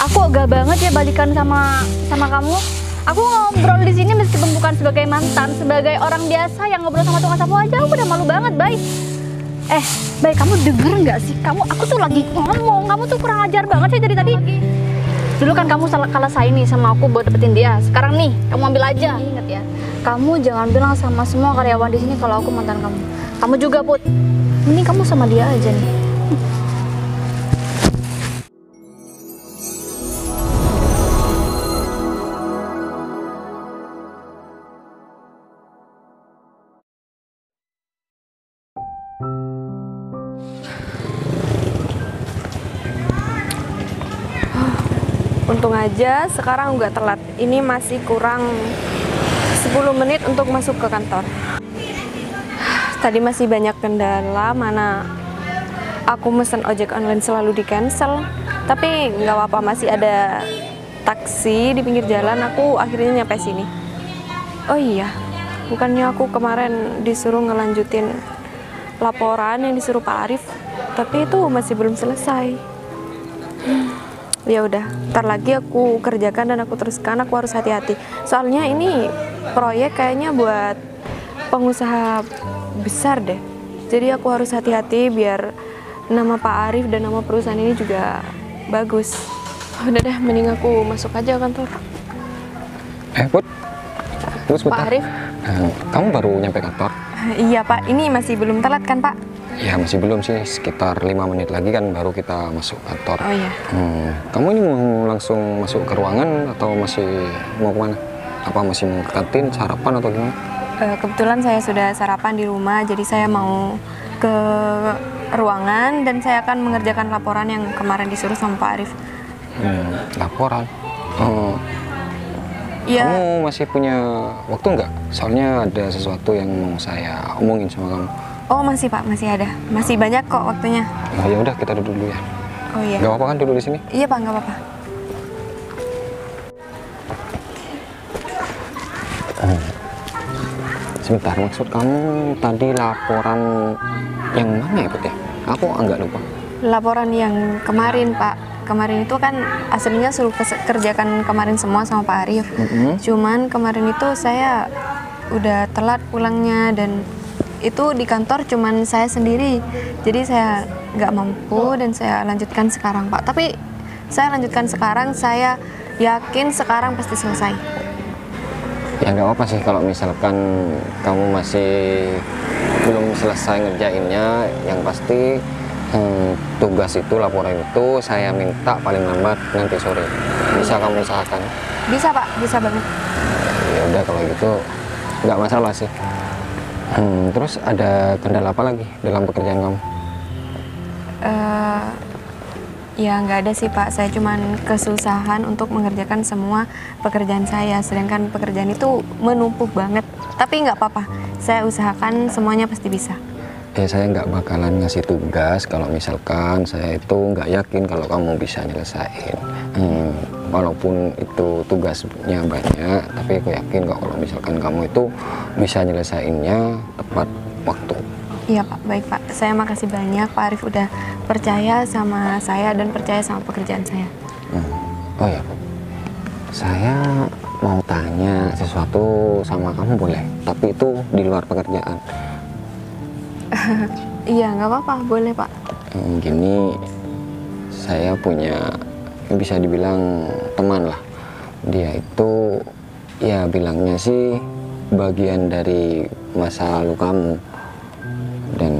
Aku agak banget ya balikan sama kamu. Aku ngobrol di sini meskipun bukan sebagai mantan, sebagai orang biasa yang ngobrol sama tukang sapu aja aku udah malu banget, Bay. Bay, kamu denger nggak sih? Aku tuh lagi ngomong, kamu tuh kurang ajar banget sih dari tadi. Dulu kan kamu kalah saing nih sama aku buat dapetin dia. Sekarang nih, kamu ambil aja. Ingat ya, kamu jangan bilang sama semua karyawan di sini kalau aku mantan kamu. Kamu juga, Put. Ini kamu sama dia aja nih. Untung aja sekarang nggak telat. Ini masih kurang 10 menit untuk masuk ke kantor. Tadi masih banyak kendala, mana aku mesen ojek online selalu di cancel. Tapi nggak apa-apa, masih ada taksi di pinggir jalan. Aku akhirnya nyampe sini. Oh iya, bukannya aku kemarin disuruh ngelanjutin laporan yang disuruh Pak Arif, tapi itu masih belum selesai. Ya udah, ntar lagi aku kerjakan dan aku teruskan. Aku harus hati-hati. Soalnya ini proyek kayaknya buat pengusaha besar deh. Jadi aku harus hati-hati biar nama Pak Arif dan nama perusahaan ini juga bagus. Udah deh, mending aku masuk aja kantor. Put, terus Pak Arif. Kamu baru nyampe kantor? Iya Pak, ini masih belum telat kan Pak? Ya masih belum sih, sekitar 5 menit lagi kan baru kita masuk kantor. Oh iya. Kamu ini mau langsung masuk ke ruangan atau masih mau kemana? Apa masih mau ke kantin, sarapan atau gimana? Kebetulan saya sudah sarapan di rumah, jadi saya mau ke ruangan dan saya akan mengerjakan laporan yang kemarin disuruh sama Pak Arif. Laporan? Iya. Kamu masih punya waktu nggak? Soalnya ada sesuatu yang mau saya omongin sama kamu. Oh masih Pak, masih ada. Masih banyak kok waktunya. Nah, ya udah kita duduk dulu ya. Oh iya. Gak apa-apa kan duduk di sini? Iya Pak, nggak apa-apa. Sebentar, maksud kamu tadi laporan yang mana ya, Put ya? Aku agak lupa. Laporan yang kemarin Pak. Kemarin itu kan aslinya suruh kerjakan kemarin semua sama Pak Arif. Cuman kemarin itu saya udah telat pulangnya dan itu di kantor cuman saya sendiri, jadi saya nggak mampu dan saya lanjutkan sekarang Pak. Tapi saya lanjutkan sekarang, saya yakin sekarang pasti selesai. Ya nggak apa sih kalau misalkan kamu masih belum selesai ngerjainnya. Yang pasti tugas itu, laporan itu saya minta paling lambat nanti sore. Bisa kamu usahakan? Bisa Pak, bisa banget. Ya udah kalau gitu nggak masalah sih. Terus ada kendala apa lagi dalam pekerjaan kamu? Ya nggak ada sih Pak, saya cuman kesusahan untuk mengerjakan semua pekerjaan saya, sedangkan pekerjaan itu menumpuk banget. Tapi nggak apa-apa, saya usahakan semuanya pasti bisa. Ya saya nggak bakalan ngasih tugas kalau misalkan saya itu nggak yakin kalau kamu bisa nyelesain. Walaupun itu tugasnya banyak, tapi aku yakin kok kalau misalkan kamu itu bisa nyelesainnya tepat waktu. Iya Pak, baik Pak. Saya makasih banyak Pak Arif udah percaya sama saya dan percaya sama pekerjaan saya. Oh ya, saya mau tanya sesuatu sama kamu boleh? Tapi itu di luar pekerjaan. Iya, nggak apa-apa, boleh Pak. Gini, saya punya, bisa dibilang teman lah. Dia itu, ya bilangnya sih bagian dari masa lalu kamu. Dan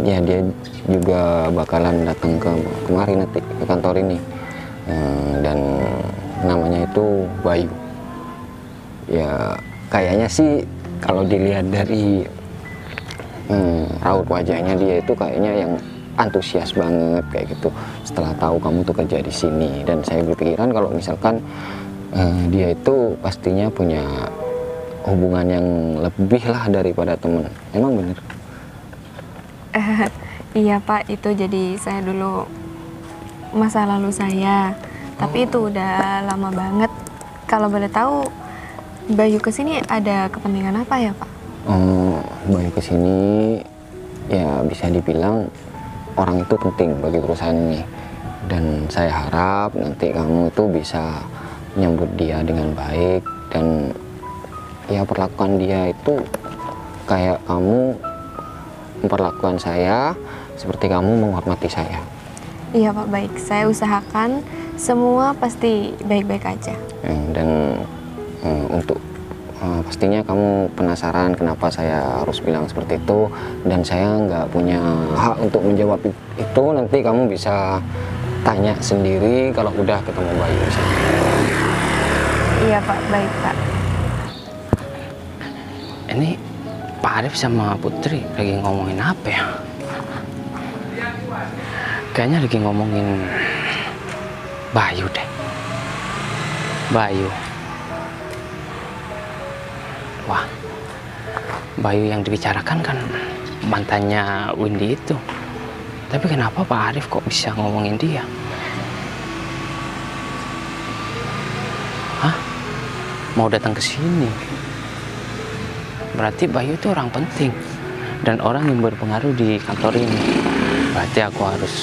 ya dia juga bakalan datang kemari nanti ke kantor ini. Dan namanya itu Bayu. Ya kayaknya sih kalau dilihat dari raut wajahnya, dia itu kayaknya yang antusias banget kayak gitu setelah tahu kamu tuh kerja di sini. Dan saya berpikiran kalau misalkan dia itu pastinya punya hubungan yang lebih lah daripada temen. Emang bener? Iya Pak, itu jadi saya dulu masa lalu saya, tapi itu udah lama banget. Kalau boleh tahu, Bayu kesini ada kepentingan apa ya Pak? Bayu kesini ya bisa dibilang orang itu penting bagi perusahaan ini. Dan saya harap nanti kamu itu bisa menyambut dia dengan baik dan ya perlakukan dia itu kayak kamu memperlakukan saya seperti kamu menghormati saya. Iya Pak, baik. Saya usahakan semua pasti baik-baik aja. Dan untuk pastinya kamu penasaran kenapa saya harus bilang seperti itu, dan saya nggak punya hak untuk menjawab itu. Nanti kamu bisa tanya sendiri kalau udah ketemu Bayu di sana. Iya Pak, baik Pak. Ini Pak Arif sama Putri lagi ngomongin apa ya? Kayaknya lagi ngomongin Bayu deh. Bayu. Wah, Bayu yang dibicarakan kan mantannya Windy itu. Tapi kenapa Pak Arif kok bisa ngomongin dia? Hah? Mau datang ke sini? Berarti Bayu itu orang penting dan orang yang berpengaruh di kantor ini. Berarti aku harus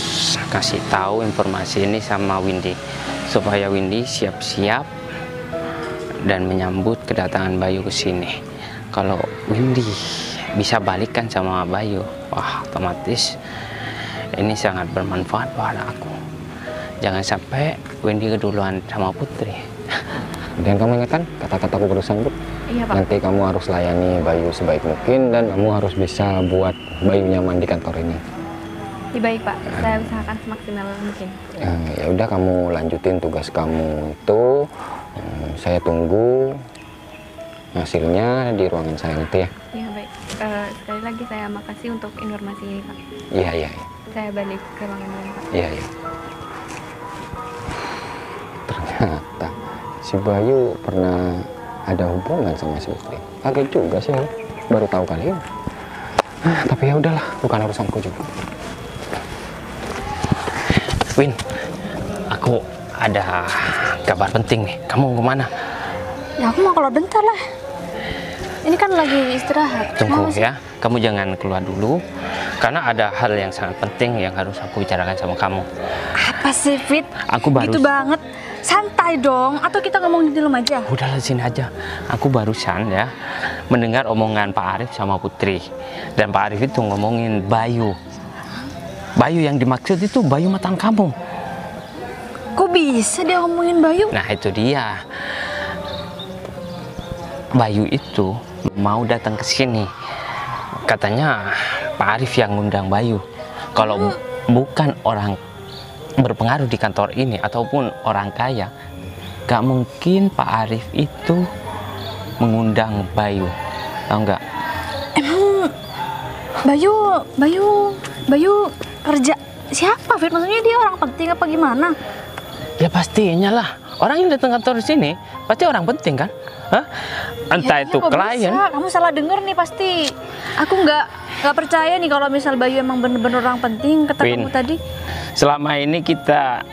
kasih tahu informasi ini sama Windy supaya Windy siap-siap dan menyambut kedatangan Bayu ke sini. Kalau Windy bisa balikan sama Bayu, wah otomatis ini sangat bermanfaat buat aku. Jangan sampai Windy keduluan sama Putri. Dan kamu ingat kan kata-kataku barusan, Bu? Iya Pak. Nanti kamu harus layani Bayu sebaik mungkin dan kamu harus bisa buat Bayu nyaman di kantor ini. Iya baik Pak, saya usahakan semaksimal mungkin. Ya udah, kamu lanjutin tugas kamu itu. Saya tunggu hasilnya di ruangan saya nanti ya. Iya baik. Sekali lagi saya makasih untuk informasi ini Pak. Iya, iya. Saya balik ke ruangan dulu Pak. Iya, iya. Ternyata si Bayu pernah ada hubungan sama si Putri. Kaget juga sih, baru tahu kali ini. Tapi ya udahlah, bukan urusanku juga. Win, aku ada kabar penting nih. Kamu kemana? Ya aku mau keluar bentar lah. Ini kan lagi istirahat. Tunggu Mau sih? ya, kamu jangan keluar dulu. Karena ada hal yang sangat penting yang harus aku bicarakan sama kamu. Apa sih Fit? Aku baru... Gitu banget. Santai dong. Atau kita ngomongin di rumah aja? Udah sini aja. Aku barusan ya mendengar omongan Pak Arif sama Putri. Dan Pak Arif itu ngomongin Bayu. Bayu yang dimaksud itu Bayu mantan kamu. Kok bisa dia ngomongin Bayu? Nah itu dia. Bayu itu mau datang ke sini. Katanya Pak Arif yang ngundang Bayu. Kalau bukan orang berpengaruh di kantor ini ataupun orang kaya, gak mungkin Pak Arif itu mengundang Bayu. Tahu nggak? Emang Bayu kerja siapa Fit? Maksudnya dia orang penting apa gimana? Ya pastinya lah. Orang yang datang kantor sini pasti orang penting kan? Hah? Entah Ya, itu kok klien. bisa? Kamu salah denger nih pasti. Aku nggak percaya nih kalau misal Bayu emang bener-bener orang penting kata Win, kamu tadi. selama ini kita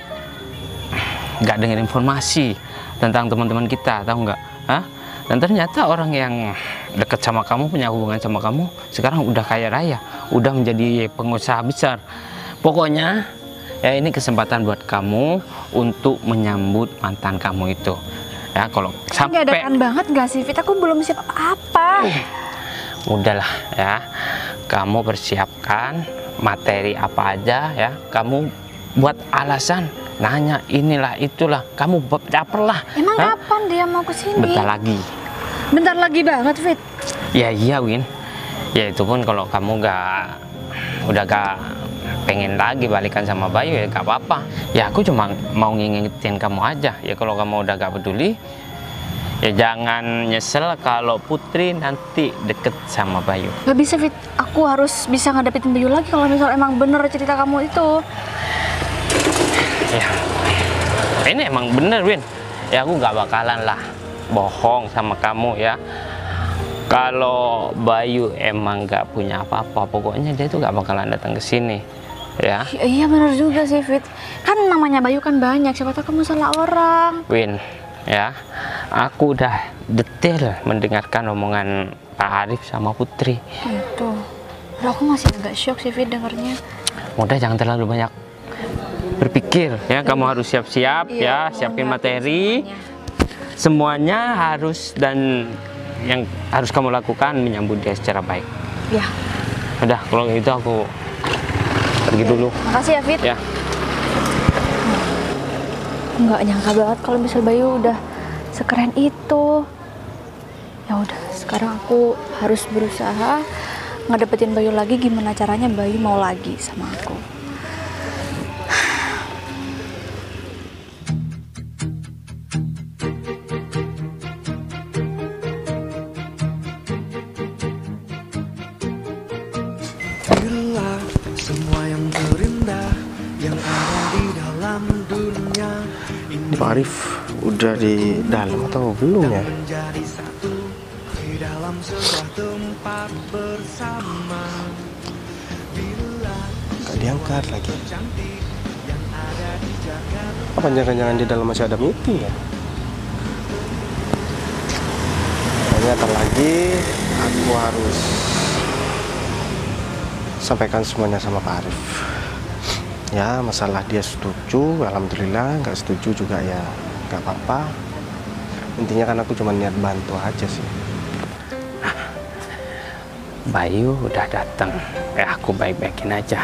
nggak dengar informasi tentang teman-teman kita, tahu nggak? Hah? Dan ternyata orang yang dekat sama kamu, punya hubungan sama kamu, sekarang udah kaya raya, udah menjadi pengusaha besar. Pokoknya ya ini kesempatan buat kamu untuk menyambut mantan kamu itu. Ya kalau sampai Dadakan banget gak sih Fit? Aku belum siap apa. udahlah ya, kamu persiapkan materi apa aja ya, kamu buat alasan nanya inilah itulah, kamu caper lah. Emang Hah? kapan dia mau kesini? Bentar lagi. Bentar lagi banget Fit. Ya iya Win, ya itu pun kalau kamu udah gak pengen lagi balikan sama Bayu ya gak apa-apa. Ya aku cuma mau ngingetin kamu aja ya, kalau kamu udah gak peduli ya jangan nyesel kalau Putri nanti deket sama Bayu. Gak bisa Fit, aku harus bisa ngadepin Bayu lagi kalau misal emang bener cerita kamu itu. Ya ini emang bener Win, ya aku gak bakalan lah bohong sama kamu ya. Kalau Bayu emang gak punya apa-apa, pokoknya dia tuh gak bakalan datang ke sini ya. Iya bener juga sih Fit. Kan namanya Bayu kan banyak, siapa tahu kamu salah orang. Win ya, aku udah detail mendengarkan omongan Pak Arif sama Putri. Gitu. Aduh, aku masih agak shock sih Fit dengernya. Udah jangan terlalu banyak berpikir ya, kamu harus siap-siap ya, siapin materi. Semuanya harus, dan yang harus kamu lakukan menyambut dia secara baik. Ya. Udah, kalau gitu aku pergi dulu. Makasih ya, Fit. Ya. Nggak nyangka banget kalau misal Bayu udah sekeren itu. Ya udah, sekarang aku harus berusaha ngedapetin Bayu lagi. Gimana caranya Bayu mau lagi sama aku? Bila semua yang terindah yang ada di dalam dunia ini Pak Arif udah di dalam atau belum ya? menjadi satu di dalam sebuah tempat bersama. Bila Gak diangkat lagi. cantik yang ada di Jakarta. Apa jangan-jangan di dalam masih ada meeting ya? Pokoknya ntar lagi aku harus sampaikan semuanya sama Pak Arif. Ya masalah dia setuju, alhamdulillah. Nggak setuju juga ya nggak apa-apa. Intinya kan aku cuma niat bantu aja sih. Bayu udah datang. Aku baik-baikin aja.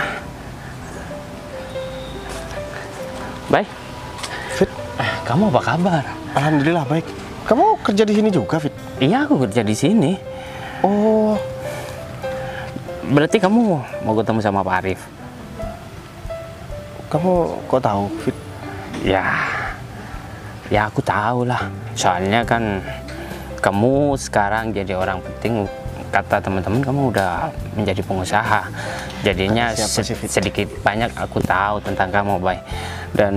Baik. Fit, Kamu apa kabar? alhamdulillah baik. Kamu kerja di sini juga, Fit? Iya, aku kerja di sini. Oh, Berarti kamu mau ketemu sama Pak Arif? kamu kok tahu, Fit? Ya aku tahu lah. Soalnya kan kamu sekarang jadi orang penting. Kata teman-teman kamu udah menjadi pengusaha. Jadinya Siapa sih, Fit? sedikit banyak aku tahu tentang kamu, Bay. Dan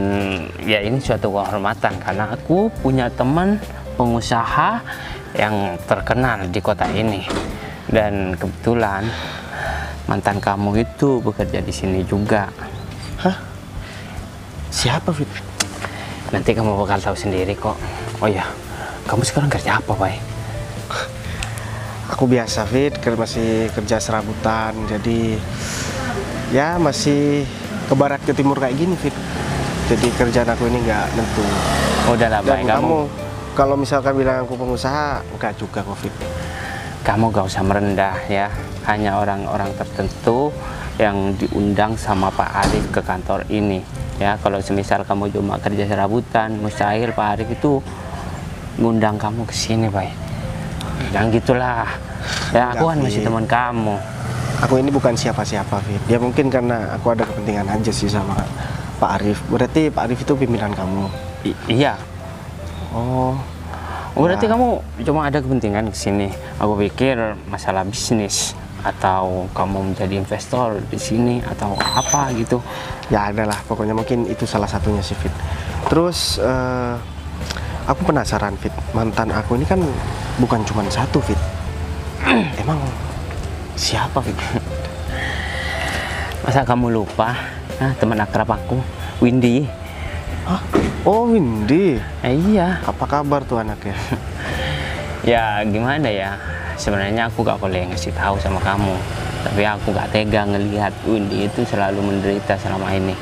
ya ini suatu kehormatan karena aku punya teman pengusaha yang terkenal di kota ini. Dan kebetulan mantan kamu itu bekerja di sini juga. Hah? Siapa, Fit? Nanti kamu bakal tahu sendiri kok. Oh ya, kamu sekarang kerja apa, Bay? Aku biasa, Fit, masih kerja serabutan. Jadi ya masih ke barat ke timur kayak gini, Fit. Jadi kerjaan aku ini nggak nentu. Udahlah, Bay, Dan kamu kalau misalkan bilang aku pengusaha, enggak juga kok, Fit. kamu gak usah merendah ya. Hanya orang-orang tertentu yang diundang sama Pak Arif ke kantor ini. Ya, kalau semisal kamu cuma kerja serabutan, mustahil Pak Arif itu ngundang kamu ke sini, Bay. Jangan gitulah. Ya, aku kan Enggak, masih Fit. teman kamu. Aku ini bukan siapa-siapa, Fit. Ya mungkin karena aku ada kepentingan aja sih sama Pak Arif. Berarti Pak Arif itu pimpinan kamu. Iya. Oh, Berarti Wah. kamu cuma ada kepentingan ke sini. Aku pikir masalah bisnis atau kamu menjadi investor di sini atau apa gitu. ya adalah. Pokoknya mungkin itu salah satunya sih, Fit. Terus aku penasaran, Fit. Mantan aku ini kan bukan cuma satu, Fit. Emang siapa, Fit? Masa kamu lupa? Teman akrab aku, Windy. Hah? Oh, Windy. Iya. Apa kabar tuh anaknya? Ya gimana ya? Sebenarnya aku gak boleh ngasih tahu sama kamu. Tapi aku gak tega ngelihat Windy itu selalu menderita selama ini.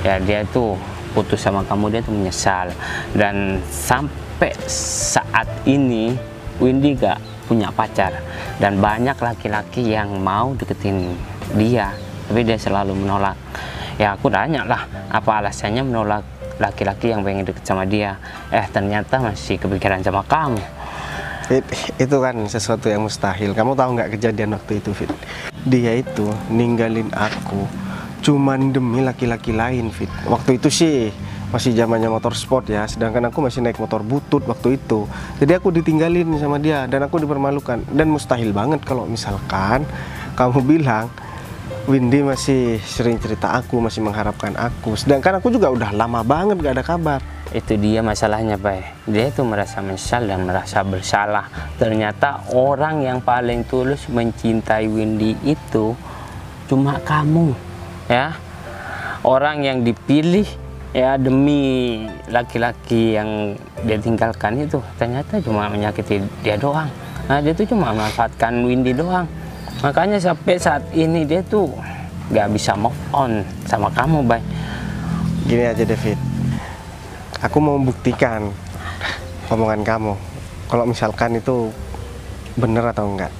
Ya dia tuh putus sama kamu, dia tuh menyesal. Dan sampai saat ini Windy gak punya pacar. Dan banyak laki-laki yang mau deketin dia, tapi dia selalu menolak. Ya aku tanya lah, apa alasannya menolak laki-laki yang pengen deket sama dia? Ternyata masih kepikiran sama kamu. Fit, itu kan sesuatu yang mustahil. Kamu tahu nggak kejadian waktu itu, Fit? Dia itu ninggalin aku cuman demi laki-laki lain, Fit. Waktu itu sih masih zamannya motor sport ya, sedangkan aku masih naik motor butut waktu itu. Jadi aku ditinggalin sama dia dan aku dipermalukan. Dan mustahil banget kalau misalkan kamu bilang Windy masih sering cerita aku, masih mengharapkan aku. Sedangkan aku juga udah lama banget gak ada kabar. Itu dia masalahnya, Pak. Dia itu merasa menyesal dan merasa bersalah. Ternyata orang yang paling tulus mencintai Windy itu cuma kamu, ya. Orang yang dipilih ya demi laki-laki yang dia tinggalkan itu ternyata cuma menyakiti dia doang. Nah, dia tuh cuma memanfaatkan Windy doang. Makanya sampai saat ini dia tuh gak bisa move on sama kamu, Bay. Gini aja David, aku mau membuktikan omongan kamu. Kalau misalkan itu bener atau enggak.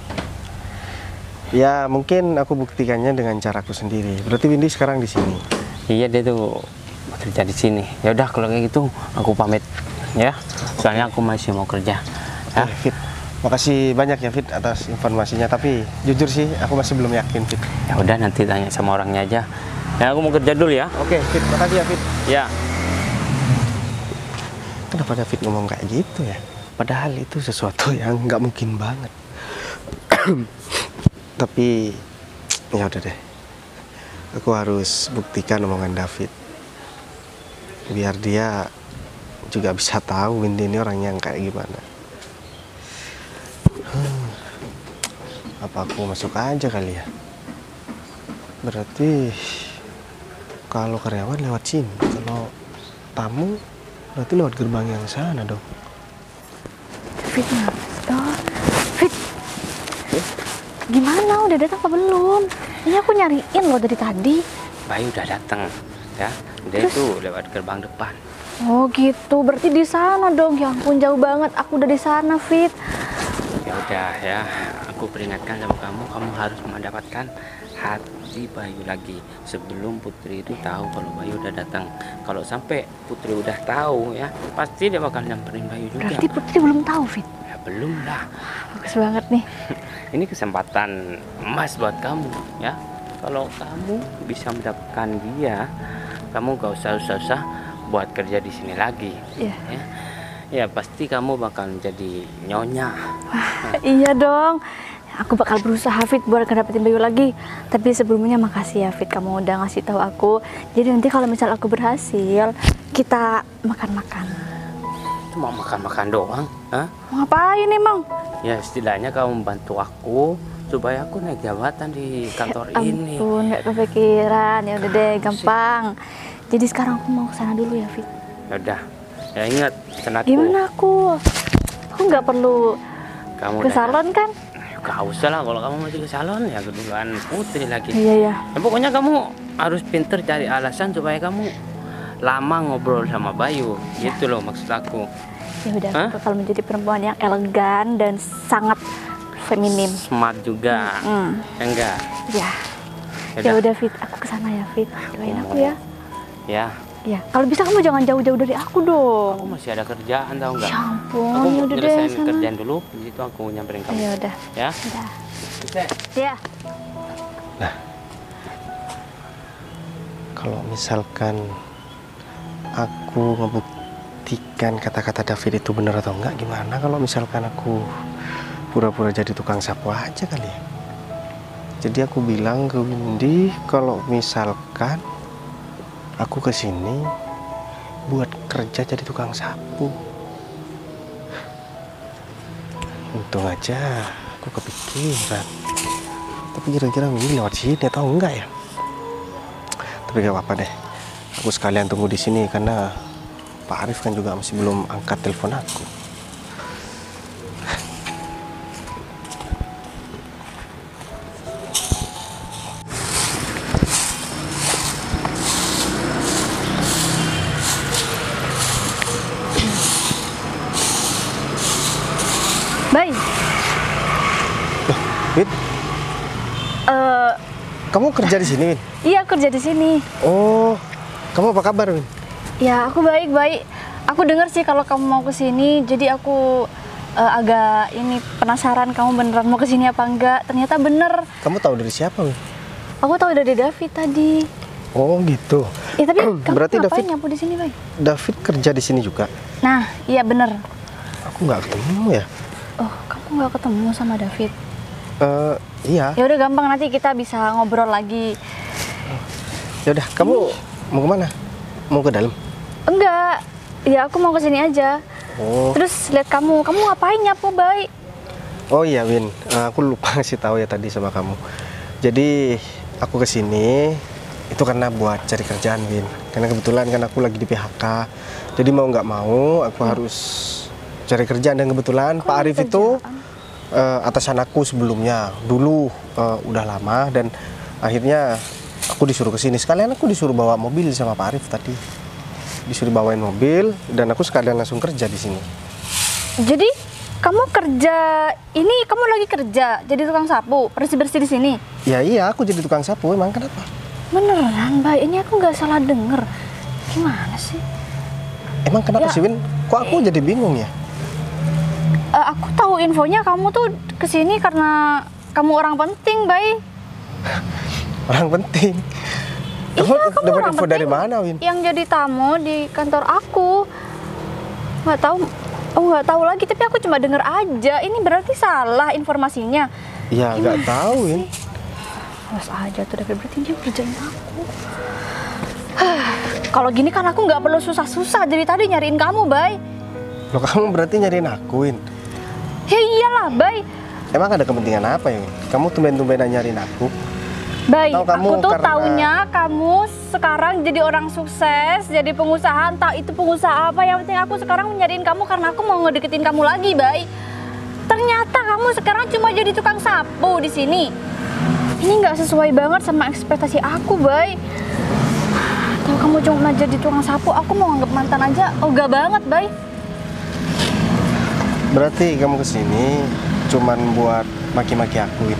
Ya mungkin aku buktikannya dengan caraku sendiri. Berarti Windy sekarang di sini. Iya, dia tuh kerja di sini. Ya udah kalau kayak gitu aku pamit ya. Soalnya aku masih mau kerja. Ya. Fit, makasih banyak ya Fit atas informasinya. Tapi jujur sih aku masih belum yakin Fit. Ya udah nanti tanya sama orangnya aja. Ya aku mau kerja dulu ya. Oke Fit, makasih ya Fit. Ya. Kenapa David ngomong kayak gitu ya? Padahal itu sesuatu yang nggak mungkin banget. Tapi ya udah deh, aku harus buktikan omongan David biar dia juga bisa tahu Windy ini orangnya yang kayak gimana. Apa aku masuk aja kali ya? Berarti kalau karyawan lewat sini, kalau tamu berarti lewat gerbang yang sana dong. Fit, Fit, gimana? Udah datang apa belum? Ini aku nyariin loh dari tadi. Bayu udah datang ya. Dia itu lewat gerbang depan. Oh gitu, berarti di sana dong. Ya ampun, jauh banget. Aku udah di sana, Fit. Ya udah ya, aku peringatkan sama kamu harus mendapatkan hati Bayu lagi sebelum Putri itu tahu kalau Bayu udah datang. Kalau sampai Putri udah tahu ya, pasti dia bakal nyamperin Bayu juga. Berarti Putri belum tahu, Fit. Ya belum lah. Bagus banget nih. Ini kesempatan emas buat kamu ya. Kalau kamu bisa mendapatkan dia, kamu gak usah buat kerja di sini lagi. Iya. Ya. Ya pasti kamu bakal jadi nyonya. Wah, iya dong. Aku bakal berusaha Fit buat ngedapetin Bayu lagi. Tapi sebelumnya makasih ya Fit, kamu udah ngasih tahu aku. Jadi nanti kalau misal aku berhasil, kita makan-makan. Cuma makan-makan doang, hah? Mau ngapain emang? Ya setidaknya kamu membantu aku supaya aku naik jabatan di kantor ini. Ampun, nggak kepikiran. Ya udah deh, gampang. Jadi sekarang aku mau ke sana dulu ya Fit. Ya udah. Ya ingat, pesan aku. Gimana aku? Aku nggak perlu Kamu ke udah- salon kan? Gak usah lah, kalau kamu masih ke salon ya keduluan Putri lagi. Iya ya. Ya, pokoknya kamu harus pinter cari alasan supaya kamu lama ngobrol sama Bayu. Gitu loh maksud aku. Ya udah, Hah? aku bakal menjadi perempuan yang elegan dan sangat feminim. Smart juga. Ya enggak? Ya. Ya Ya udah. udah Fit, aku kesana ya Fit. Doain aku ya. Ya, Ya, kalau bisa kamu jangan jauh-jauh dari aku dong. aku masih ada kerjaan tau nggak? Ya ampun, Aku ya udah deh nyelesain sana. kerjaan dulu, di situ aku nyamperin kamu. Ya udah. Ya. Udah. Oke. Ya. Kalau misalkan aku ngebuktikan kata-kata David itu benar atau enggak, gimana kalau misalkan aku pura-pura jadi tukang sapu aja kali ya? Jadi aku bilang ke Windy kalau misalkan aku kesini buat kerja jadi tukang sapu. Untung aja aku kepikiran. Tapi kira-kira Windy lewat sini atau enggak ya? Tapi gak apa-apa deh. Aku sekalian tunggu di sini karena Pak Arif kan juga masih belum angkat telepon aku. Bye. Win, Eh, kamu kerja di sini, Win? iya kerja di sini. Oh, kamu apa kabar, Win? Ya, aku baik-baik. Aku dengar sih kalau kamu mau ke sini, jadi aku agak ini penasaran kamu beneran mau ke sini apa enggak. Ternyata bener. Kamu tahu dari siapa, Win? Aku tahu dari David tadi. Oh, gitu. Tapi kamu Berarti ngapain David- nyapu di sini, Bay? David kerja di sini juga. Nah, iya bener. Aku nggak ketemu ya. Oh, kamu nggak ketemu sama David? Iya. Ya udah gampang, nanti kita bisa ngobrol lagi. Ya udah, kamu mau kemana? Mau ke dalam? Enggak. Ya aku mau ke sini aja. Oh. Terus lihat kamu ngapain nyapu, Bay? Oh iya, Win. Aku lupa ngasih tahu ya tadi sama kamu. Jadi aku kesini itu karena buat cari kerjaan, Win. Karena kebetulan kan aku lagi di PHK. Jadi mau nggak mau aku harus cari kerjaan, dan kebetulan Pak Arif itu atasan aku sebelumnya. Dulu udah lama, dan akhirnya aku disuruh kesini. Sekalian aku disuruh bawa mobil sama Pak Arif tadi. Disuruh bawain mobil dan aku sekalian langsung kerja di sini. Jadi kamu kerja ini, kamu lagi kerja jadi tukang sapu, bersih-bersih di sini? Ya iya, aku jadi tukang sapu. Emang kenapa? Beneran, Bay? Ini aku nggak salah denger. Gimana sih? Emang kenapa Ya. sih, Win? Kok aku jadi bingung ya? Aku tahu infonya kamu tuh kesini karena kamu orang penting, Bay. Orang penting. Kamu Iya, kamu dapat orang info dari penting mana, Win? yang jadi tamu di kantor aku. Nggak tahu, nggak tahu lagi. Tapi aku cuma denger aja. Ini berarti salah informasinya. Ya nggak tahu, Win. Awas aja tuh, David, berarti dia kerjain aku. Kalau gini kan aku nggak perlu susah-susah dari tadi nyariin kamu, Bay. Loh, kamu berarti nyariin aku, Win? Ya iyalah, Bay. Emang ada kepentingan apa ya, Win? Kamu tumben-tumbenan nyariin aku? Bay, Tahu kamu aku tuh karena- taunya kamu sekarang jadi orang sukses, jadi pengusaha, entah itu pengusaha apa. Yang penting aku sekarang nyariin kamu karena aku mau ngedeketin kamu lagi, Bay. Ternyata kamu sekarang cuma jadi tukang sapu di sini. Ini nggak sesuai banget sama ekspektasi aku, Bay. Kalau kamu cuma jadi tukang sapu, aku mau anggap mantan aja ogah banget, Bay. Berarti kamu kesini cuman buat maki-maki aku, Win?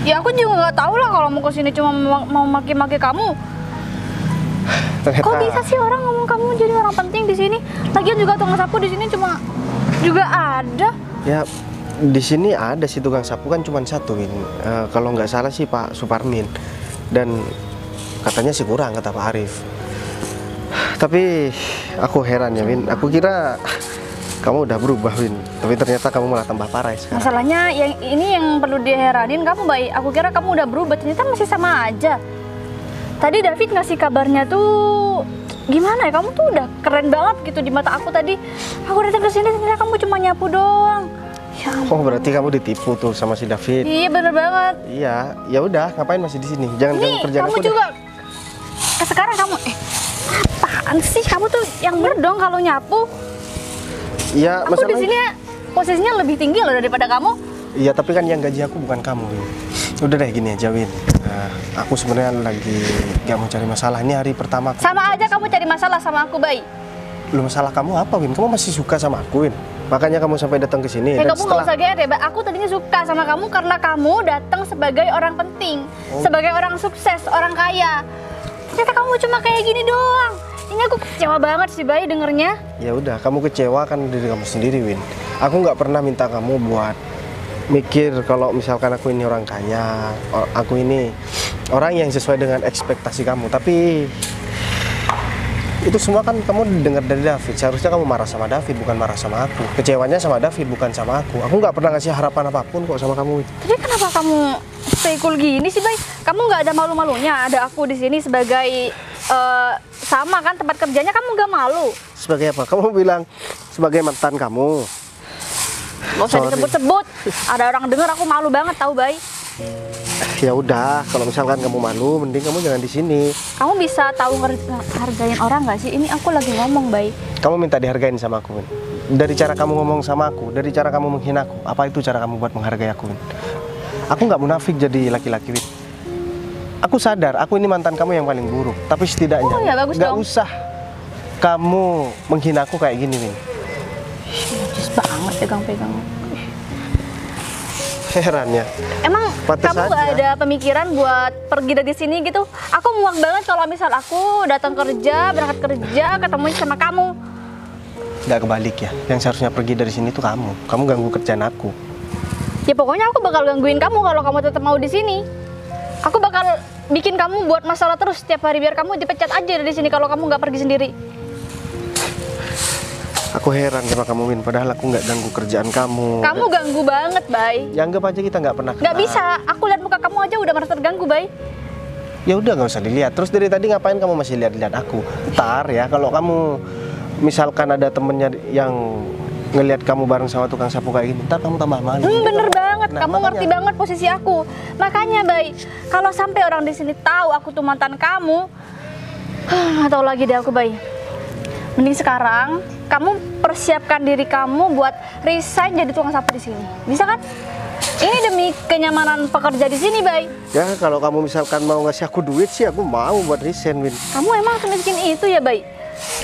Ya aku juga nggak tahu lah kalau mau kesini cuma mau maki-maki kamu. Ternyata Kok bisa sih orang ngomong kamu jadi orang penting di sini? Lagian juga tukang sapu di sini cuma juga ada. ya di sini ada sih tukang sapu kan cuma satu, Win. Kalau nggak salah sih Pak Suparmin, dan katanya sih kurang kata Pak Arif. Tapi aku heran ya, Win. Aku kira kamu udah berubah, Win. Tapi ternyata kamu malah tambah parah ya sekarang. Masalahnya yang perlu diheranin kamu, Bay. Aku kira kamu udah berubah, ternyata masih sama aja. Tadi David ngasih kabarnya tuh gimana ya? Kamu tuh udah keren banget gitu di mata aku tadi. Aku datang ke sini ternyata kamu cuma nyapu doang. Ya ampun. Oh, berarti kamu ditipu tuh sama si David. Iya bener banget. Iya, ya udah, ngapain masih di sini? Jangan ganggu Nih, kerjaan kamu aku deh. juga. Sekarang kamu apaan sih? Kamu tuh yang bener dong kalau nyapu. Iya, Aku di masalahnya. sini posisinya lebih tinggi loh daripada kamu. Iya, tapi kan yang gaji aku bukan kamu, Win. Udah deh gini aja, Win. Aku sebenarnya lagi gak mau cari masalah. Ini hari pertama aku. Sama aja kamu cari masalah sama aku, Bay. Lu masalah kamu apa, Win? Kamu masih suka sama aku, Win? Makanya kamu sampai datang ke sini. Kamu nggak usah GR ya, Bay. Aku tadinya suka sama kamu karena kamu datang sebagai orang penting, sebagai orang sukses, orang kaya. Ternyata kamu cuma kayak gini doang. Ini aku kecewa banget sih, Bay, dengernya. Ya udah, kamu kecewa kan diri kamu sendiri, Win. Aku nggak pernah minta kamu buat mikir kalau misalkan aku ini orang kaya, aku ini orang yang sesuai dengan ekspektasi kamu. Tapi itu semua kan kamu dengar dari David. Seharusnya kamu marah sama David, bukan marah sama aku. Kecewanya sama David, bukan sama aku. Aku nggak pernah ngasih harapan apapun kok sama kamu. Tapi kenapa kamu stay cool gini sih, Bay? Kamu nggak ada malu-malunya? Ada aku di sini sebagai sama kan tempat kerjanya, kamu nggak malu? Sebagai apa? Kamu bilang sebagai mantan kamu. Gak usah Sorry. disebut-sebut. Ada orang denger, aku malu banget tahu, Bay. Ya udah, kalau misalkan kamu malu, mending kamu jangan di sini. Kamu bisa tahu hargain orang nggak sih? Ini aku lagi ngomong, Bay. Kamu minta dihargain sama aku, Win. Dari cara kamu ngomong sama aku, dari cara kamu menghina aku, apa itu cara kamu buat menghargai aku, Win? Aku nggak munafik jadi laki-laki, Win. Aku sadar, aku ini mantan kamu yang paling buruk. Tapi setidaknya, Oh ya, bagus nggak dong. usah kamu menghina aku kayak gini, Win. Najis banget pegang-pegang. Heran ya. Emang Pantes kamu nggak aja. ada pemikiran buat pergi dari sini gitu? Aku muak banget kalau misal aku datang kerja, berangkat kerja, ketemu sama kamu. Nggak kebalik ya. Yang seharusnya pergi dari sini tuh kamu. Kamu ganggu kerjaan aku. Ya pokoknya aku bakal gangguin kamu kalau kamu tetap mau di sini. Aku bakal bikin kamu buat masalah terus setiap hari biar kamu dipecat aja dari sini kalau kamu nggak pergi sendiri. Aku heran sama kamu, Win. Padahal aku nggak ganggu kerjaan kamu. Kamu ganggu banget, Bay. Ya anggap aja kita nggak pernah Nggak kenal. bisa. Aku lihat muka kamu aja udah merasa terganggu, Bay. Ya udah, nggak usah dilihat. Terus dari tadi ngapain kamu masih lihat-lihat aku? Ntar ya, kalau kamu misalkan ada temennya yang ngelihat kamu bareng sama tukang sapu kayak gini, ntar kamu tambah malu. Bener banget. Nah, Kamu ngerti makanya. banget posisi aku. Makanya, Bay, kalau sampai orang di sini tahu aku tuh mantan kamu, nggak tahu lagi deh aku, Bay. Mending sekarang kamu persiapkan diri kamu buat resign jadi tukang sapu di sini. Bisa kan? Ini demi kenyamanan pekerja di sini, Bay. Ya kalau kamu misalkan mau ngasih aku duit sih aku mau buat resign, Win. Kamu emang semiskin itu ya, Bay?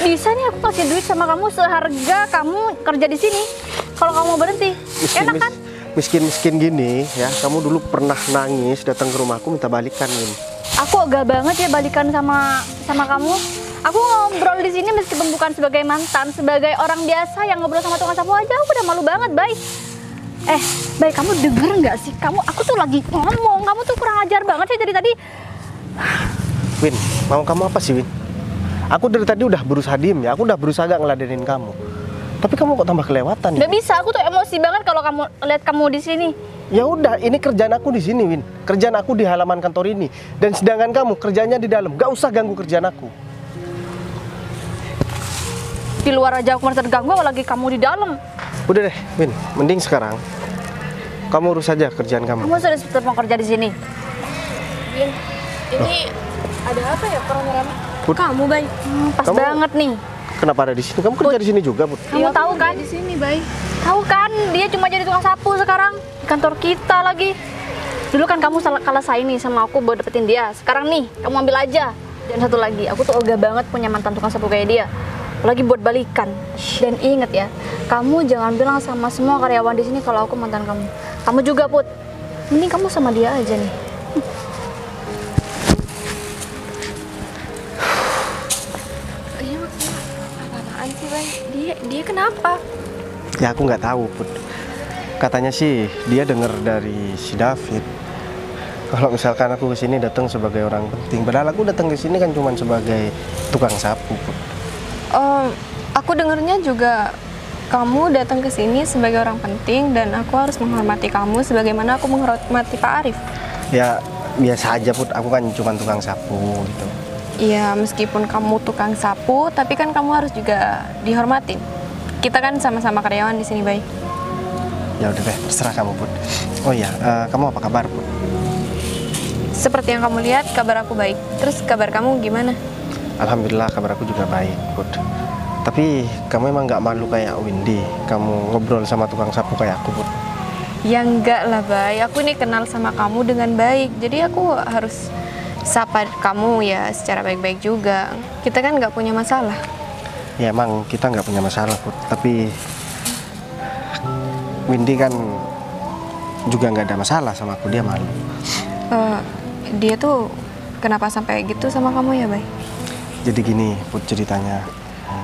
Bisa nih aku kasih duit sama kamu seharga kamu kerja di sini. Kalau kamu mau berhenti, enak kan? Miskin-miskin gini ya, kamu dulu pernah nangis datang ke rumahku minta balikan, Win. Aku ogah banget ya balikan sama kamu. Aku ngobrol di sini meskipun bukan sebagai mantan, sebagai orang biasa yang ngobrol sama tukang sapu aja aku udah malu banget, Bay. Bay, kamu denger nggak sih? Aku tuh lagi ngomong, kamu tuh kurang ajar banget sih dari tadi. Win, mau kamu apa sih, Win? Aku dari tadi udah berusaha diem ya, aku udah berusaha gak ngeladenin kamu. Tapi kamu kok tambah kelewatan ya? Nggak bisa, aku tuh emosi banget kalau kamu lihat kamu di sini. Ya udah, ini kerjaan aku di sini, Win. Kerjaan aku di halaman kantor ini. Dan sedangkan kamu kerjanya di dalam. Gak usah ganggu kerjaan aku. Di luar aja aku merasa terganggu, apalagi kamu di dalam. Udah deh, Win. Mending sekarang kamu urus saja kerjaan kamu. Kamu sudah tetap mau kerja di sini. Ini ada apa ya rame-rame? Put, Kamu, Bay. Pas Kamu- banget nih. kenapa ada di sini? Kamu kerja di sini juga, Put? Kamu tahu kan? Di sini, Bay. Tahu kan, dia cuma jadi tukang sapu sekarang di kantor kita lagi. Dulu kan kamu kalah saing nih sama aku buat dapetin dia. Sekarang nih, kamu ambil aja. Dan satu lagi, aku tuh ogah banget punya mantan tukang sapu kayak dia. Apalagi buat balikan. Dan inget ya, kamu jangan bilang sama semua karyawan di sini kalau aku mantan kamu. Kamu juga, Put. Mending kamu sama dia aja nih. Ini maksudnya apa-apaan sih, Bay? Dia kenapa? Ya aku nggak tahu, Put. Katanya sih dia dengar dari si David. Kalau misalkan aku kesini datang sebagai orang penting, padahal aku datang ke sini kan cuma sebagai tukang sapu, Put. Aku dengernya juga kamu datang ke sini sebagai orang penting dan aku harus menghormati kamu sebagaimana aku menghormati Pak Arif. Ya biasa aja, Put. Aku kan cuma tukang sapu gitu. Iya, meskipun kamu tukang sapu, tapi kan kamu harus juga dihormatin. Kita kan sama-sama karyawan di sini, Bay. Ya udah deh, terserah kamu, Put. Oh iya, kamu apa kabar, Put? Seperti yang kamu lihat, kabar aku baik. Terus kabar kamu gimana? Alhamdulillah kabar aku juga baik, Put. Tapi kamu emang nggak malu kayak Windy? Kamu ngobrol sama tukang sapu kayak aku, Put? Ya enggak lah, Bay. Aku ini kenal sama kamu dengan baik. Jadi aku harus sapa kamu ya secara baik-baik juga. Kita kan nggak punya masalah. Ya emang kita nggak punya masalah, Put. Tapi Windy kan juga nggak ada masalah sama aku, dia malu. Dia tuh kenapa sampai gitu sama kamu ya, Bay? Jadi gini, Put, ceritanya.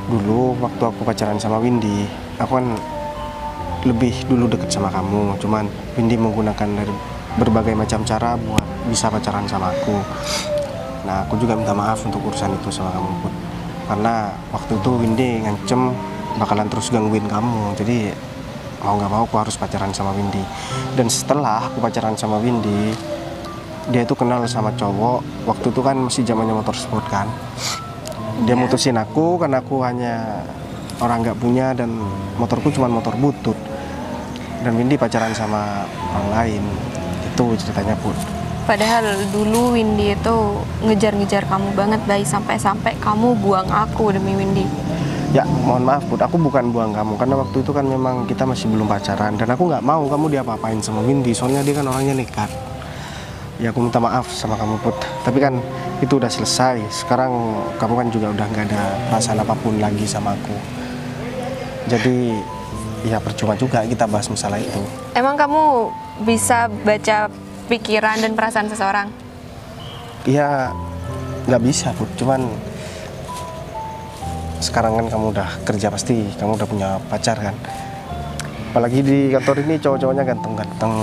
Dulu waktu aku pacaran sama Windy, aku kan lebih dulu deket sama kamu. Cuman Windy menggunakan dari berbagai macam cara buat bisa pacaran sama aku. Nah, aku juga minta maaf untuk urusan itu sama kamu, Put. Karena waktu itu Windy ngancem bakalan terus gangguin kamu. Jadi mau nggak mau aku harus pacaran sama Windy. Dan setelah aku pacaran sama Windy, dia itu kenal sama cowok. Waktu itu kan masih zamannya motor sport kan. Dia mutusin aku karena aku hanya orang nggak punya dan motorku cuma motor butut. Dan Windy pacaran sama orang lain. Itu ceritanya, Put. Padahal dulu Windy itu ngejar-ngejar kamu banget, Bay, sampai-sampai kamu buang aku demi Windy. Ya, mohon maaf, Put. Aku bukan buang kamu karena waktu itu kan memang kita masih belum pacaran dan aku nggak mau kamu diapa-apain sama Windy. Soalnya dia kan orangnya nekat. Ya, aku minta maaf sama kamu, Put. Tapi kan itu udah selesai. Sekarang kamu kan juga udah nggak ada perasaan apapun lagi sama aku. Jadi ya percuma juga kita bahas masalah itu. Emang kamu bisa baca pikiran dan perasaan seseorang? Iya, nggak bisa, Put. Cuman sekarang kan kamu udah kerja, pasti kamu udah punya pacar kan. Apalagi di kantor ini cowok-cowoknya ganteng-ganteng,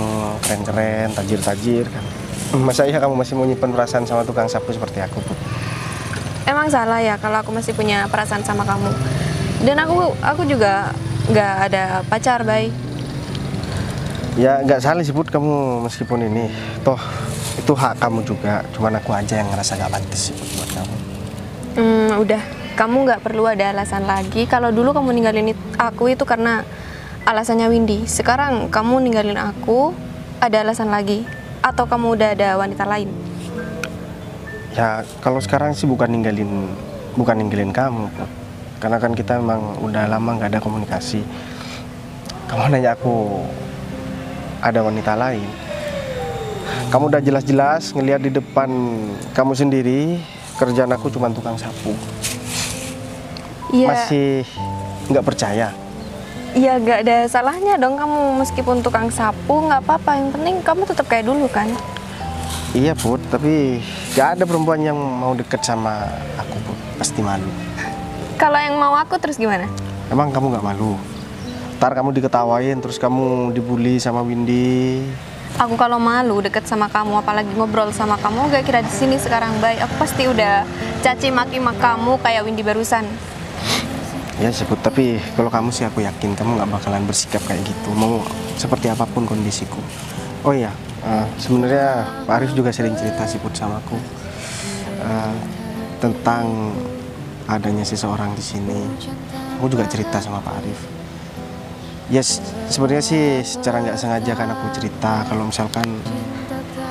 keren-keren, tajir-tajir kan. Masa iya kamu masih mau nyimpen perasaan sama tukang sapu seperti aku, Put? Emang salah ya kalau aku masih punya perasaan sama kamu. Dan aku juga nggak ada pacar, Bay. Ya nggak salah sih, Put, kamu meskipun ini. Toh itu hak kamu juga. Cuman aku aja yang ngerasa gak pantas sih, Put, buat kamu. Udah, kamu nggak perlu ada alasan lagi. Kalau dulu kamu ninggalin aku itu karena alasannya Windy. Sekarang kamu ninggalin aku, ada alasan lagi. Atau kamu udah ada wanita lain? Ya kalau sekarang sih bukan ninggalin kamu, Put. Karena kan kita memang udah lama nggak ada komunikasi. Kamu nanya aku ada wanita lain. Kamu udah jelas-jelas ngelihat di depan kamu sendiri, kerjaan aku cuma tukang sapu. Iya. Masih nggak percaya? Ya gak ada salahnya dong kamu meskipun tukang sapu, nggak apa-apa. Yang penting kamu tetap kayak dulu kan. Iya Put, tapi gak ada perempuan yang mau deket sama aku Put, pasti malu. Kalau yang mau aku terus gimana? Emang kamu gak malu? Ntar kamu diketawain, terus kamu dibully sama Windy. Aku kalau malu deket sama kamu, apalagi ngobrol sama kamu, gak kira di sini sekarang baik. Aku pasti udah caci maki kamu kayak Windy barusan. Ya sebut, tapi kalau kamu sih aku yakin kamu gak bakalan bersikap kayak gitu, mau seperti apapun kondisiku. Oh iya, sebenarnya Pak Arif juga sering cerita sih Put sama aku tentang adanya seseorang di sini. Aku juga cerita sama Pak Arif. Yes, sebenarnya sih secara nggak sengaja kan aku cerita kalau misalkan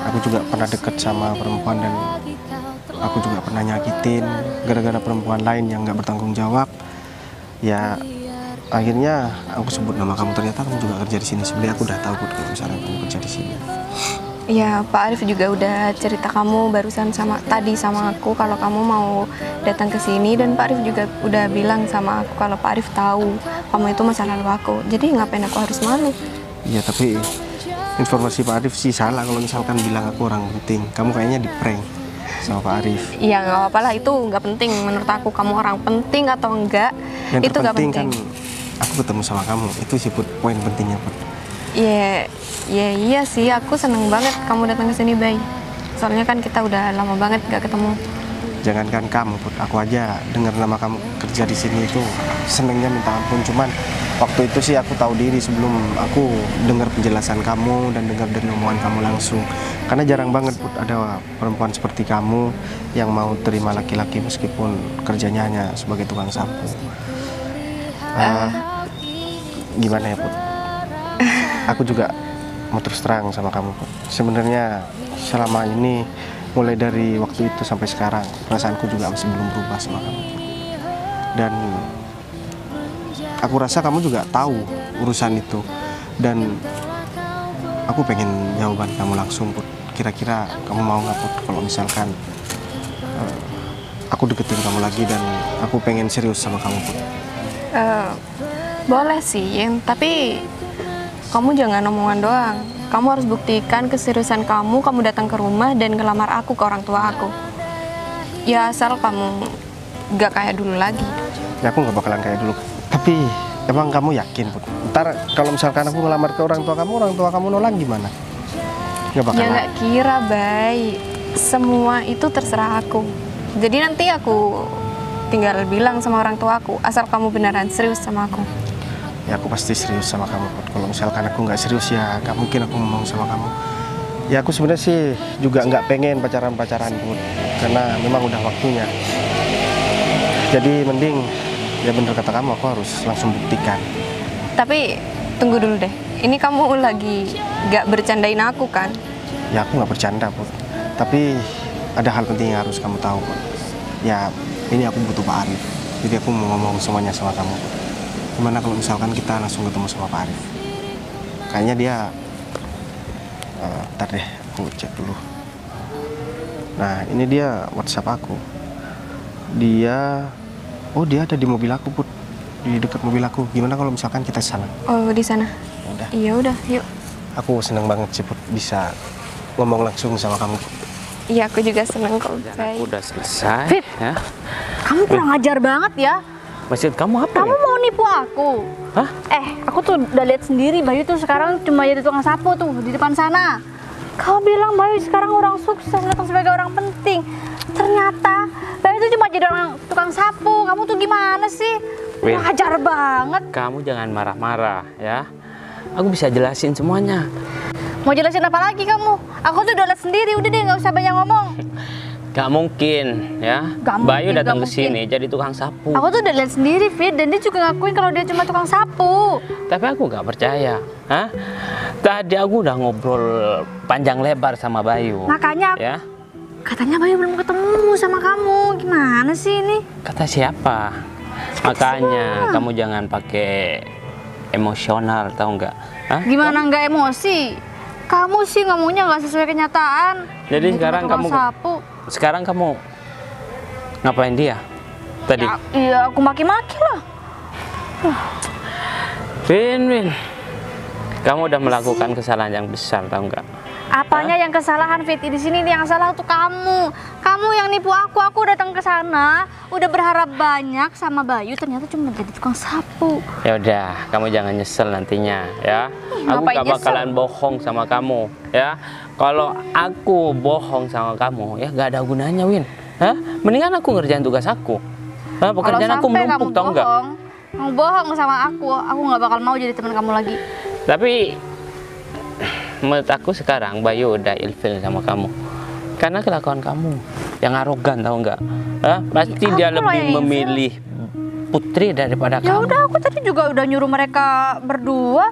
aku juga pernah deket sama perempuan dan aku juga pernah nyakitin gara-gara perempuan lain yang nggak bertanggung jawab. Ya akhirnya aku sebut nama kamu, ternyata kamu juga kerja di sini. Sebenarnya aku udah tahu kalau misalkan kamu kerja di sini. Ya Pak Arif juga udah cerita kamu barusan tadi sama aku kalau kamu mau datang ke sini, dan Pak Arif juga udah bilang sama aku kalau Pak Arif tahu kamu itu masa lalu aku. Jadi ngapain aku harus malu? Iya, tapi informasi Pak Arif sih salah kalau misalkan bilang aku orang penting. Kamu kayaknya di prank sama Pak Arif. Iya nggak apa-apa lah, itu nggak penting menurut aku. Kamu orang penting atau enggak, Yang itu nggak terpenting penting. kan aku ketemu sama kamu, itu sih Put, poin pentingnya Put. Iya sih, aku seneng banget kamu datang ke sini, Bay. Soalnya kan kita udah lama banget gak ketemu. Jangankan kamu Put, aku aja dengar nama kamu kerja di sini itu senengnya minta ampun. Cuman waktu itu sih aku tahu diri sebelum aku dengar penjelasan kamu dan dengar dari omongan kamu langsung. Karena jarang banget Put ada perempuan seperti kamu yang mau terima laki-laki meskipun kerjanya hanya sebagai tukang sapu. Gimana ya Put? Aku juga mau terus terang sama kamu Put. Sebenarnya selama ini mulai dari waktu itu sampai sekarang perasaanku juga masih belum berubah sama kamu. Dan aku rasa kamu juga tahu urusan itu. Dan aku pengen jawaban kamu langsung Put. Kira-kira kamu mau nggak Put kalau misalkan aku deketin kamu lagi dan aku pengen serius sama kamu Put? Boleh sih, tapi kamu jangan omongan doang. Kamu harus buktikan keseriusan kamu datang ke rumah dan ngelamar aku ke orang tua aku. Ya asal kamu gak kayak dulu lagi. Ya aku nggak bakalan kayak dulu. Tapi emang kamu yakin Put? Ntar kalau misalkan aku ngelamar ke orang tua kamu nolak gimana? Nggak Ya bakalan. gak kira, Bay. Semua itu terserah aku. Jadi nanti aku tinggal bilang sama orang tua aku, asal kamu beneran serius sama aku. Ya aku pasti serius sama kamu Put. Kalau misalkan aku nggak serius ya nggak mungkin aku ngomong sama kamu. Ya aku sebenarnya sih juga nggak pengen pacaran Put, karena memang udah waktunya. Jadi mending ya bener kata kamu, aku harus langsung buktikan. Tapi tunggu dulu deh, ini kamu lagi gak bercandain aku kan? Ya aku nggak bercanda Put, tapi ada hal penting yang harus kamu tahu Put. Ya ini aku butuh Pak Arif, jadi aku mau ngomong semuanya sama kamu Put. Gimana kalau misalkan kita langsung ketemu sama Pak Arif? Kayaknya dia ntar deh, aku cek dulu. Nah ini dia WhatsApp aku. Dia ada di mobil aku Put, di dekat mobil aku. Gimana kalau misalkan kita sana? Oh di sana. Udah. Iya udah, yuk. Aku seneng banget sih Put bisa ngomong langsung sama kamu. Iya aku juga seneng kok. Bay. Aku udah selesai. Fit. Ya. Kamu kurang ajar banget ya. Maksud kamu apa? Kamu mau nipu aku? Hah? Aku tuh udah lihat sendiri Bayu tuh sekarang cuma jadi tukang sapu tuh di depan sana. Kau bilang Bayu sekarang orang sukses, datang sebagai orang penting. Ternyata Bayu tuh cuma jadi orang tukang sapu. Kamu tuh gimana sih? Win. Kurang ajar banget. Kamu jangan marah-marah ya. Aku bisa jelasin semuanya. Mau jelasin apa lagi kamu? Aku tuh udah lihat sendiri, udah deh nggak usah banyak ngomong. Gak mungkin ya. Gak Bayu mungkin, datang gak ke sini jadi tukang sapu. Aku tuh udah lihat sendiri, Fit, dan dia juga ngakuin kalau dia cuma tukang sapu. Tapi aku gak percaya. Hah? Tadi aku udah ngobrol panjang lebar sama Bayu. Makanya Ya. katanya Bayu belum ketemu sama kamu. Gimana sih ini? Kata siapa? Makanya kamu jangan pakai emosional, tahu nggak? Hah? Gimana nggak emosi? Kamu sih ngomongnya nggak sesuai kenyataan. Jadi Sekarang kamu ngapain dia tadi? Ya, iya, aku maki-maki lah. Win, kamu udah melakukan kesalahan yang besar, tahu nggak? Apanya yang kesalahan, Fit? Di sini yang salah tuh kamu. Kamu yang nipu aku. Aku datang ke sana, udah berharap banyak sama Bayu, ternyata cuma jadi tukang sapu. Ya udah, kamu jangan nyesel nantinya, ya. Aku ngapain gak nyesel? bakalan bohong sama kamu, ya. Kalau aku bohong sama kamu, ya gak ada gunanya, Win. Hah? Mendingan aku ngerjain tugas aku. Hah, pekerjaan aku menumpuk, tau nggak? Kamu bohong sama aku nggak bakal mau jadi teman kamu lagi. Tapi menurut aku sekarang Bayu udah ilfil sama kamu karena kelakuan kamu yang arogan, tahu nggak? Pasti dia Aku lah lebih yang ilfil. memilih Putri daripada Ya kamu. udah, aku tadi juga udah nyuruh mereka berdua.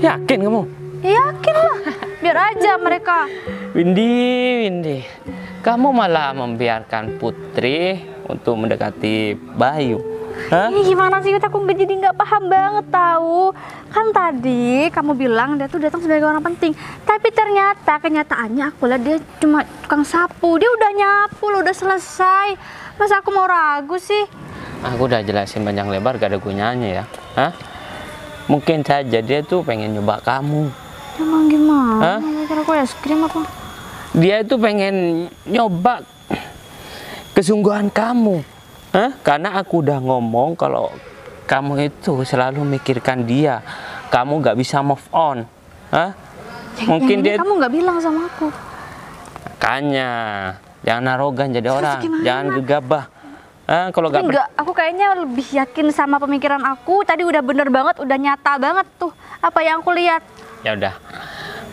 Yakin kamu? Ya, yakin lah. Biar aja mereka. Windy, kamu malah membiarkan Putri untuk mendekati Bayu. Hah? Ini gimana sih, aku jadi nggak paham banget tahu. Kan tadi kamu bilang dia tuh datang sebagai orang penting, tapi ternyata kenyataannya aku lihat dia cuma tukang sapu. Dia udah nyapu loh, udah selesai. Masa aku mau ragu sih? Aku udah jelasin panjang lebar, gak ada gunanya ya. Hah? Mungkin saja dia tuh pengen nyoba kamu. Emang gimana? Hah? Kira aku es krim apa? Dia itu pengen nyoba kesungguhan kamu. Hah? Karena aku udah ngomong kalau kamu itu selalu mikirkan dia, kamu gak bisa move on. Hah? Mungkin dia kamu nggak bilang sama aku. makanya jangan arogan jadi orang, gimana? jangan gegabah. Kalau gak Enggak, aku kayaknya lebih yakin sama pemikiran aku. Tadi udah bener banget, udah nyata banget tuh apa yang aku lihat. ya udah,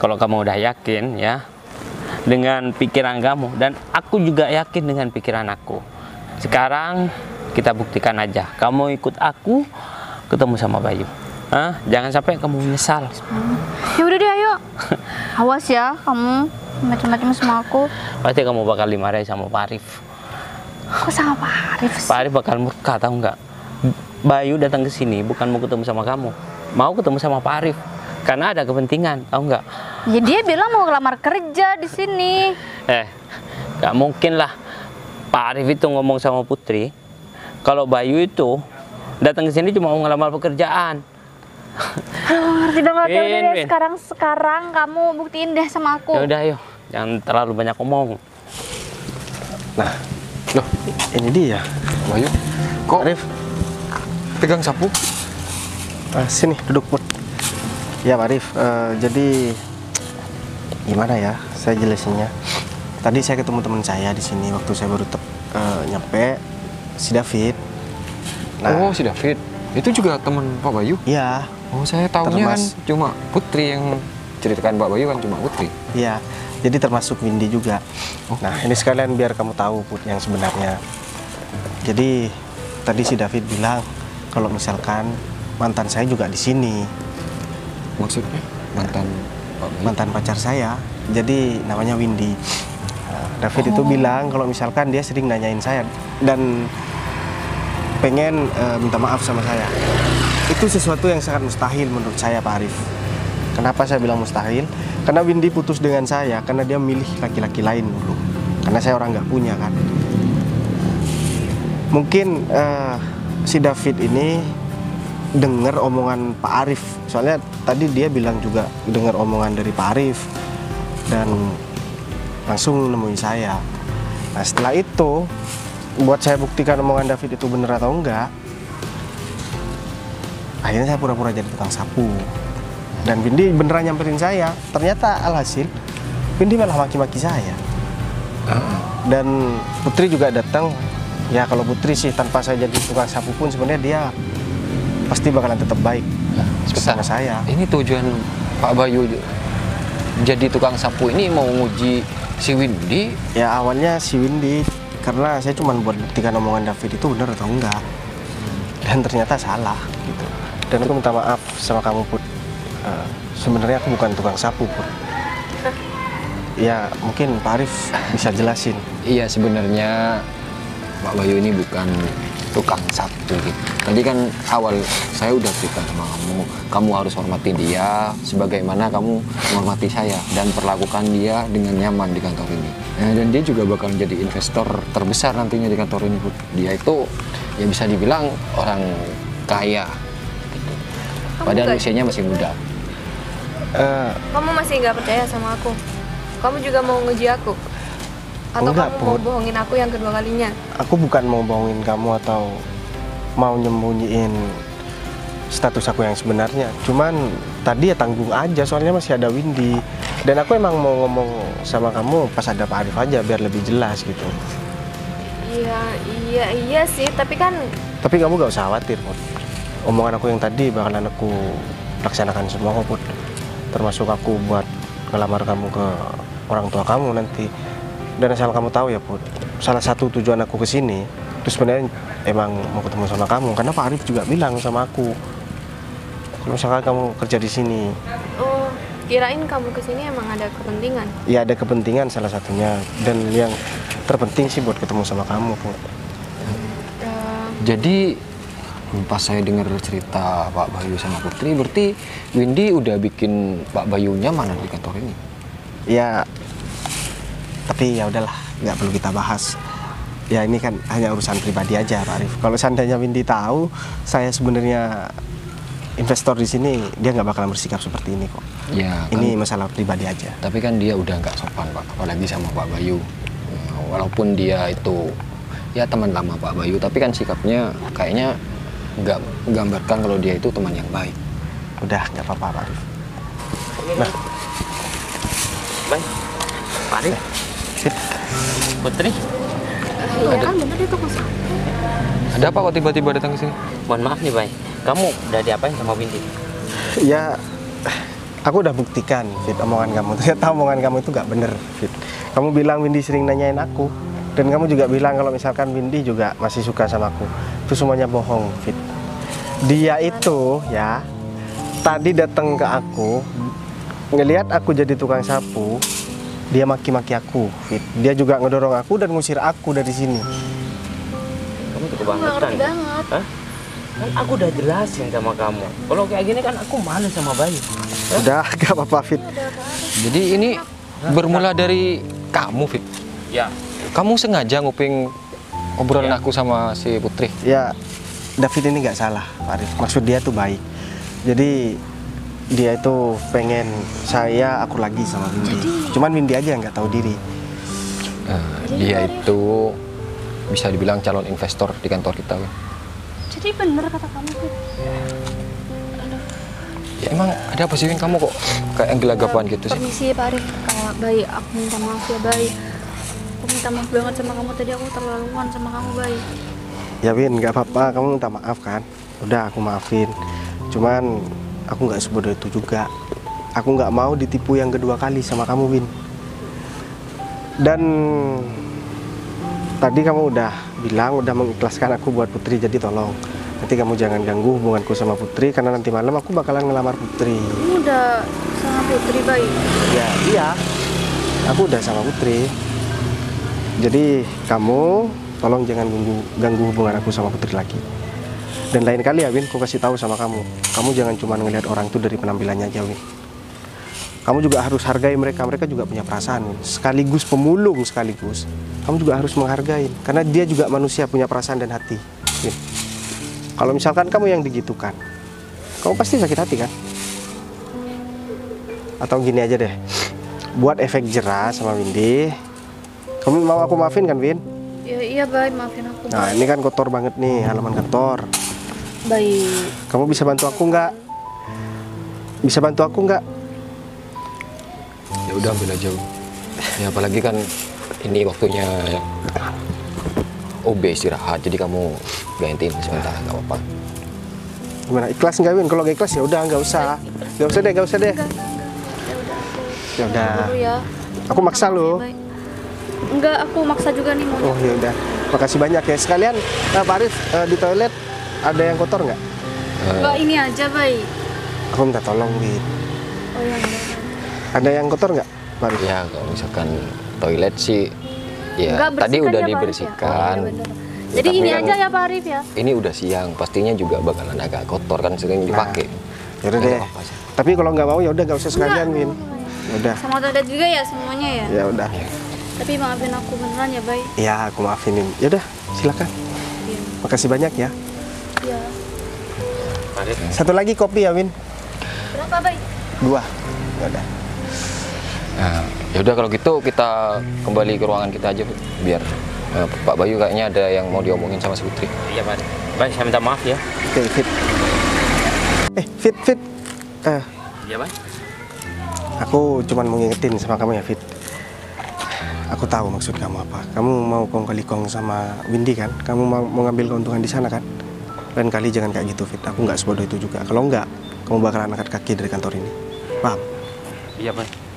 kalau kamu udah yakin ya dengan pikiran kamu dan aku juga yakin dengan pikiran aku. Sekarang kita buktikan aja. Kamu ikut aku ketemu sama Bayu. Jangan sampai kamu menyesal. Ya udah deh, ayo. Awas ya kamu macam-macam sama aku. Pasti kamu bakal dimarahi sama Pak Arif. Kok sama Pak Arif sih? Pak Arif bakal murka, tahu nggak? Bayu datang ke sini bukan mau ketemu sama kamu, mau ketemu sama Pak Arif karena ada kepentingan, tahu nggak? Ya dia bilang mau ngelamar kerja di sini. Nggak mungkin lah Pak Arif itu ngomong sama Putri kalau Bayu itu datang ke sini cuma mau ngelamar pekerjaan. Aduh, ngerti dong, ngerti. Udah deh, Win. sekarang kamu buktiin deh sama aku. Ya udah, ayo, jangan terlalu banyak ngomong. Nah, loh, ini dia. Bayu, kok Arif, pegang sapu? sini duduk Put. Ya Pak Arif, jadi gimana ya saya jelasinnya. Tadi saya ketemu teman saya di sini waktu saya baru nyampe, si David. Oh, si David. Itu juga teman Pak Bayu? Iya, Oh, saya tahunya kan Termas- cuma Putri yang ceritakan Pak Bayu kan cuma Putri. iya. Jadi termasuk Windy juga. Nah, ini sekalian biar kamu tahu Put yang sebenarnya. Jadi tadi si David bilang kalau misalkan mantan saya juga di sini, Maksudnya mantan Pak Bayu? mantan pacar saya. Jadi namanya Windy. Nah, David itu bilang kalau misalkan dia sering nanyain saya dan pengen minta maaf sama saya. Itu sesuatu yang sangat mustahil menurut saya Pak Arif. Kenapa saya bilang mustahil? Karena Windy putus dengan saya karena dia milih laki-laki lain dulu. Karena saya orang nggak punya kan. Mungkin si David ini dengar omongan Pak Arif. Soalnya tadi dia bilang juga dengar omongan dari Pak Arif dan langsung nemuin saya. Nah setelah itu buat saya buktikan omongan David itu benar atau enggak, akhirnya saya pura-pura jadi tukang sapu dan Windy beneran nyamperin saya. Ternyata alhasil Windy malah maki-maki saya dan Putri juga datang. Ya kalau Putri sih tanpa saya jadi tukang sapu pun sebenarnya dia pasti bakalan tetap baik sama saya. Ini tujuan Pak Bayu jadi tukang sapu ini mau nguji si Windy. Ya awalnya si Windy karena saya cuma buat buktikan omongan David itu benar atau enggak, dan ternyata salah gitu. Dan aku minta maaf sama kamu Put. Sebenarnya aku bukan tukang sapu Put. Ya mungkin Pak Arif bisa jelasin. Iya, sebenarnya Pak Bayu ini bukan tukang sapu gitu. Tadi kan awal saya udah cerita sama kamu harus hormati dia sebagaimana kamu menghormati saya dan perlakukan dia dengan nyaman di kantor ini. Dan dia juga bakal jadi investor terbesar nantinya di kantor ini, Bu. Dia itu ya bisa dibilang orang kaya gitu. Padahal usianya masih muda. Kamu masih nggak percaya sama aku? Kamu juga mau ngeji aku? Atau Enggak, kamu mau Put. bohongin aku yang kedua kalinya? Aku bukan mau bohongin kamu atau mau nyembunyiin status aku yang sebenarnya. Cuman tadi ya tanggung aja, soalnya masih ada Windy. Dan aku emang mau ngomong sama kamu pas ada Pak Arif aja biar lebih jelas gitu. Iya sih, tapi kan Tapi kamu gak usah khawatir, Put. Omongan aku yang tadi bakalan aku laksanakan semua kok, Put. Termasuk aku buat ngelamar kamu ke orang tua kamu nanti. Dan asal kamu tahu ya, Put, salah satu tujuan aku kesini itu sebenarnya emang mau ketemu sama kamu. Karena Pak Arif juga bilang sama aku, kalau misalkan kamu kerja di sini, oh, kirain kamu kesini emang ada kepentingan. ya ada kepentingan salah satunya. Dan yang terpenting sih buat ketemu sama kamu, Put. Jadi pas saya dengar cerita Pak Bayu sama Putri, berarti Windy udah bikin Pak Bayu nyaman di kantor ini. Ya, tapi ya udahlah, nggak perlu kita bahas. Ya ini kan hanya urusan pribadi aja, Pak Arif. Kalau seandainya Windy tahu saya sebenarnya investor di sini, dia nggak bakalan bersikap seperti ini kok. Ya, Ini masalah pribadi aja. tapi kan dia udah nggak sopan, Pak, apalagi sama Pak Bayu. Walaupun dia itu ya teman lama Pak Bayu, tapi kan sikapnya kayaknya nggak menggambarkan kalau dia itu teman yang baik. Udah, nggak apa-apa, Pak Arif. Nah, Baik, Pak Arif, sip. Putri, Iya kan bener itu kosong. Ada apa kok tiba-tiba datang ke sini? mohon maaf nih, Bay. Kamu udah diapain sama Windy? Ya, aku udah buktikan, Fit, omongan kamu. Ternyata omongan kamu itu nggak bener, Fit. Kamu bilang Windy sering nanyain aku. Dan kamu juga bilang kalau misalkan Windy juga masih suka sama aku. Itu semuanya bohong, Fit. Dia itu ya tadi datang ke aku, ngelihat aku jadi tukang sapu, dia maki-maki aku, Fit. Dia juga ngedorong aku dan ngusir aku dari sini. Kamu tuh kebangetan. ngerti banget. Hah? Kan aku udah jelasin sama kamu. Kalau kayak gini kan aku malu sama Bayu. Udah, gak apa-apa, Fit. Jadi ini bermula dari kamu, Fit. Ya, Kamu sengaja nguping obrolan aku sama si Putri. Ya, David ini nggak salah, Pak Arif. Maksud dia tuh baik. Jadi dia itu pengen aku lagi sama Windy. Cuman Windy aja yang nggak tahu diri. Dia itu bisa dibilang calon investor di kantor kita, Win. Jadi bener kata kamu tuh. Ya emang ada apa sih, Win? Kamu kok kayak yang gelagapan gitu sih? Permisi Pak Arif. Bayi, aku minta maaf ya Bayi. Aku minta maaf banget sama kamu tadi, aku terlaluan sama kamu Bayi. Ya Win, nggak apa-apa. Kamu minta maaf kan? Udah, aku maafin. Cuman aku nggak sebodoh itu juga. Aku nggak mau ditipu yang kedua kali sama kamu, Win. Dan tadi kamu udah bilang udah mengikhlaskan aku buat Putri, jadi tolong nanti kamu jangan ganggu hubunganku sama Putri karena nanti malam aku bakalan ngelamar Putri. Kamu udah sama Putri Bayi? Ya iya, aku udah sama Putri. Jadi kamu tolong jangan ganggu hubungan aku sama Putri lagi. Dan lain kali ya Win, aku kasih tahu sama kamu, kamu jangan cuma ngelihat orang itu dari penampilannya aja, Win. Kamu juga harus hargai mereka, mereka juga punya perasaan, Win. Sekaligus pemulung sekaligus. Kamu juga harus menghargai, karena dia juga manusia punya perasaan dan hati, Win. Kalau misalkan kamu yang digitukan, kamu pasti sakit hati kan? Atau gini aja deh, buat efek jerah sama Windy. Kamu mau aku maafin kan, Win? Iya Bayi, maafin aku. Nah, ini kan kotor banget nih, halaman kantor. Bayi. Kamu bisa bantu aku nggak? Bisa bantu aku nggak? Ya udah, ambil aja, Win. Ya apalagi kan ini waktunya OB istirahat, jadi kamu gantiin sebentar, nggak apa-apa. Gimana? Ikhlas nggak, Win? Kalau nggak ikhlas ya udah nggak usah. Nggak usah deh, nggak usah deh. Ya udah. Dulu ya. Aku maksa lo. Bayi. Enggak, aku maksa juga nih mau. Oh ya udah. Makasih banyak ya. Sekalian, Pak Arif, di toilet ada yang kotor nggak? Enggak, ini aja Bayi. Aku minta tolong, Win. Oh iya, enggak. Ada yang kotor nggak, Pak Arif? Ya kalau misalkan toilet sih, ya Enggak, tadi bersihkan udah ya, Pak Arif, ya? dibersihkan. Oh, iya, bener. Jadi tapi ini kan aja ya Pak Arif ya. Ini udah siang, pastinya juga bakalan agak kotor kan, sering dipakai. Yaudah Nggak deh. apa-apa sih. Tapi kalau nggak mau ya udah nggak usah sekalian, Win. Udah. Sama toilet juga ya semuanya ya. Ya udah. Tapi maafin aku beneran ya, Bay. Ya aku maafinin. Ya udah, silakan. Iya. Makasih banyak ya. Iya. Satu lagi kopi ya, Win. Berapa, Bay? 2. Ya udah. Nah, ya udah kalau gitu kita kembali ke ruangan kita aja, Bu. Biar Pak Bayu kayaknya ada yang mau diomongin sama si Putri. Iya Pak. Baik, saya minta maaf ya. Oke, Fit. Fit. Iya Pak. Aku cuman mau ngingetin sama kamu ya, Fit. Aku tahu maksud kamu apa. Kamu mau kong kali kong sama Windy kan? Kamu mau ngambil keuntungan di sana kan? Lain kali jangan kayak gitu, Fit. Aku nggak sebodoh itu juga. Kalau nggak, kamu bakalan angkat kaki dari kantor ini. Paham? Iya Pak.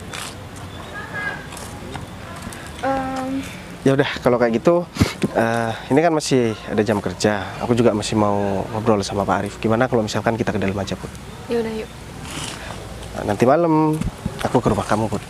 Ya udah, kalau kayak gitu, ini kan masih ada jam kerja. Aku juga masih mau ngobrol sama Pak Arif. Gimana kalau misalkan kita ke dalam aja, Put? Ya udah yuk. Nanti malam aku ke rumah kamu, Put.